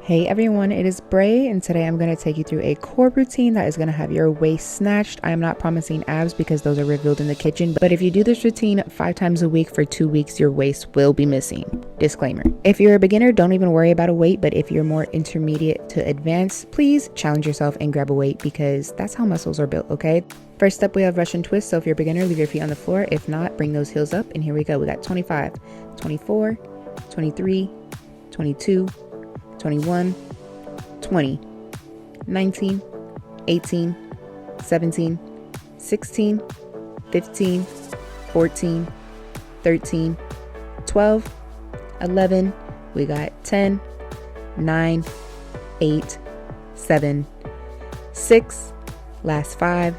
Hey everyone, it is Bray, and today I'm going to take you through a core routine that is going to have your waist snatched. I am not promising abs because those are revealed in the kitchen, but if you do this routine 5 times a week for 2 weeks, your waist will be missing. Disclaimer. If you're a beginner, don't even worry about a weight, but if you're more intermediate to advanced, please challenge yourself and grab a weight because that's how muscles are built, okay? First up, we have Russian twist, so if you're a beginner, leave your feet on the floor. If not, bring those heels up, and here we go. We got 25, 24, 23, 22, 21, 20, 19, 18, 17, 16, 15, 14, 13, 12, 11, we got 10, 9, 8, 7, 6, last 5,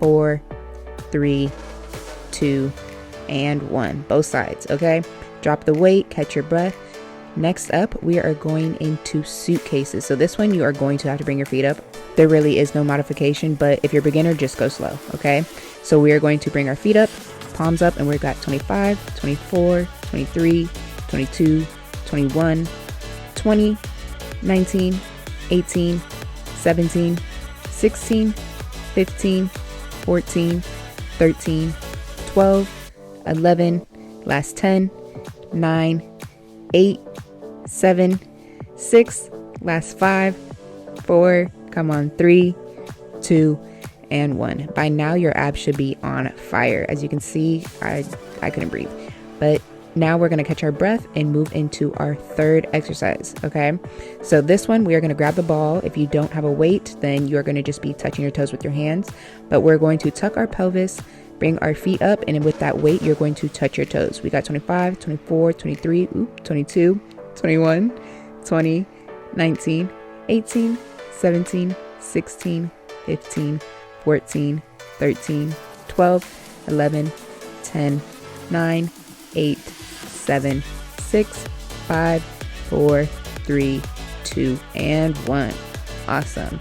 4, 3, 2, and 1. Both sides, okay? Drop the weight, catch your breath. Next up, we are going into suitcases. So this one, you are going to have to bring your feet up. There really is no modification, but if you're a beginner, just go slow, okay? So we are going to bring our feet up, palms up, and we've got 25, 24, 23, 22, 21, 20, 19, 18, 17, 16, 15, 14, 13, 12, 11, last 10, 9, 8, 7, 6, last 5, 4, come on, 3, 2, and 1. By now your abs should be on fire. As you can see, I couldn't breathe. But now we're gonna catch our breath and move into our third exercise, okay? So this one, we are gonna grab the ball. If you don't have a weight, then you're gonna just be touching your toes with your hands. But we're going to tuck our pelvis, bring our feet up, and with that weight, you're going to touch your toes. We got 25, 24, 23, 22, 21, 20, 19, 18, 17, 16, 15, 14, 13, 12, 11, 10, 9, 8, 7, 6, 5, 4, 3, 2, and 1. Awesome.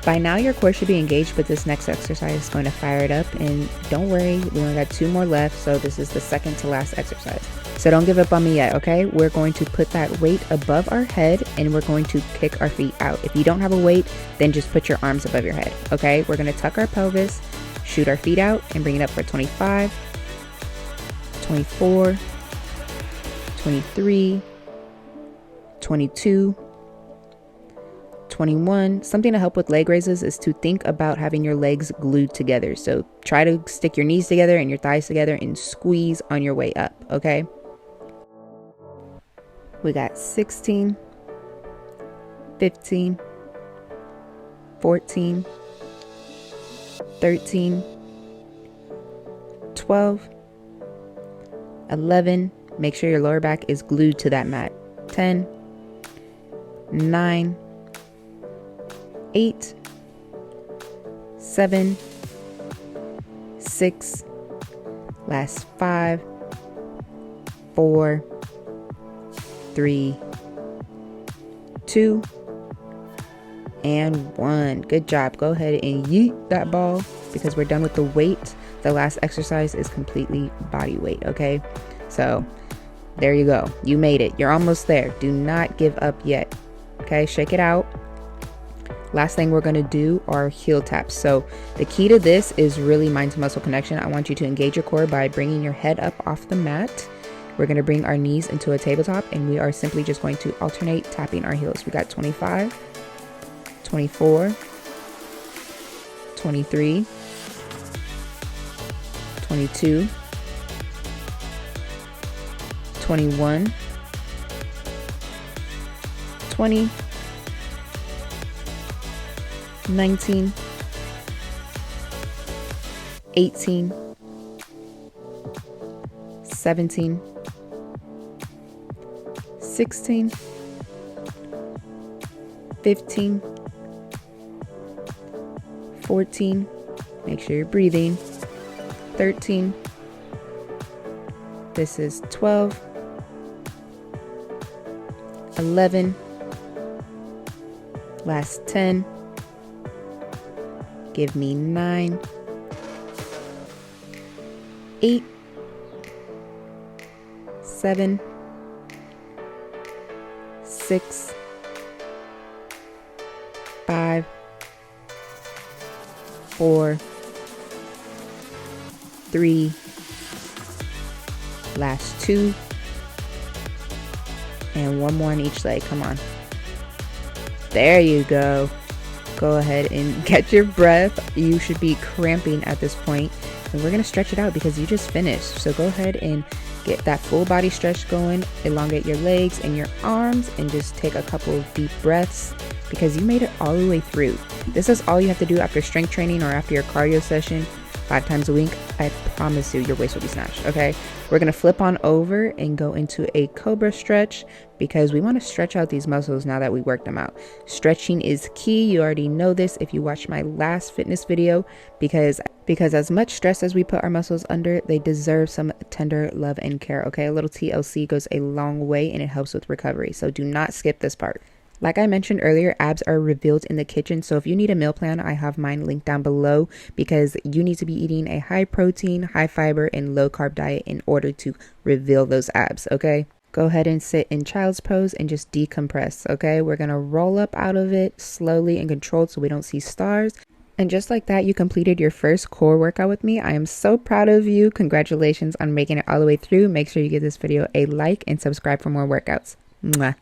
By now your core should be engaged, but this next exercise is going to fire it up, and don't worry, we only got 2 more left, so this is the second to last exercise. So don't give up on me yet, okay? We're going to put that weight above our head and we're going to kick our feet out. If you don't have a weight, then just put your arms above your head, okay? We're going to tuck our pelvis, shoot our feet out, and bring it up for 25, 24, 23, 22, 21. Something to help with leg raises is to think about having your legs glued together. So try to stick your knees together and your thighs together and squeeze on your way up, okay? We got 16, 15, 14, 13, 12, 11. Make sure your lower back is glued to that mat. 10, 9, 8, 7, 6, last 5, 4, 3, 2, and 1. Good job. Go ahead and yeet that ball because we're done with the weight. The last exercise is completely body weight, okay? So there you go. You made it. You're almost there. Do not give up yet, okay? Shake it out. Last thing we're going to do are heel taps. So the key to this is really mind to muscle connection. I want you to engage your core by bringing your head up off the mat. We're going to bring our knees into a tabletop and we are simply just going to alternate tapping our heels. We got 25, 24, 23, 22, 21, 20, 19, 18, 17, 16, 15, 14, make sure you're breathing, 13, this is 12, 11, last 10, give me 9, 8, 7, 6, 5, 4, 3, last 2, and 1 more on each leg. Come on. There you go. Go ahead and catch your breath. You should be cramping at this point, and we're gonna stretch it out because you just finished. So go ahead and get that full body stretch going, elongate your legs and your arms, and just take a couple of deep breaths because you made it all the way through. This is all you have to do after strength training or after your cardio session 5 times a week. I promise you your waist will be snatched. Okay, we're gonna flip on over and go into a cobra stretch because we want to stretch out these muscles now that we worked them out. Stretching is key. You already know this if you watched my last fitness video, because as much stress as we put our muscles under, they deserve some tender love and care. Okay, a little TLC goes a long way and it helps with recovery, so do not skip this part. Like I mentioned earlier, abs are revealed in the kitchen. So if you need a meal plan, I have mine linked down below because you need to be eating a high protein, high fiber, and low carb diet in order to reveal those abs, okay? Go ahead and sit in child's pose and just decompress, okay? We're gonna roll up out of it slowly and controlled so we don't see stars. And just like that, you completed your first core workout with me. I am so proud of you. Congratulations on making it all the way through. Make sure you give this video a like and subscribe for more workouts. Mwah.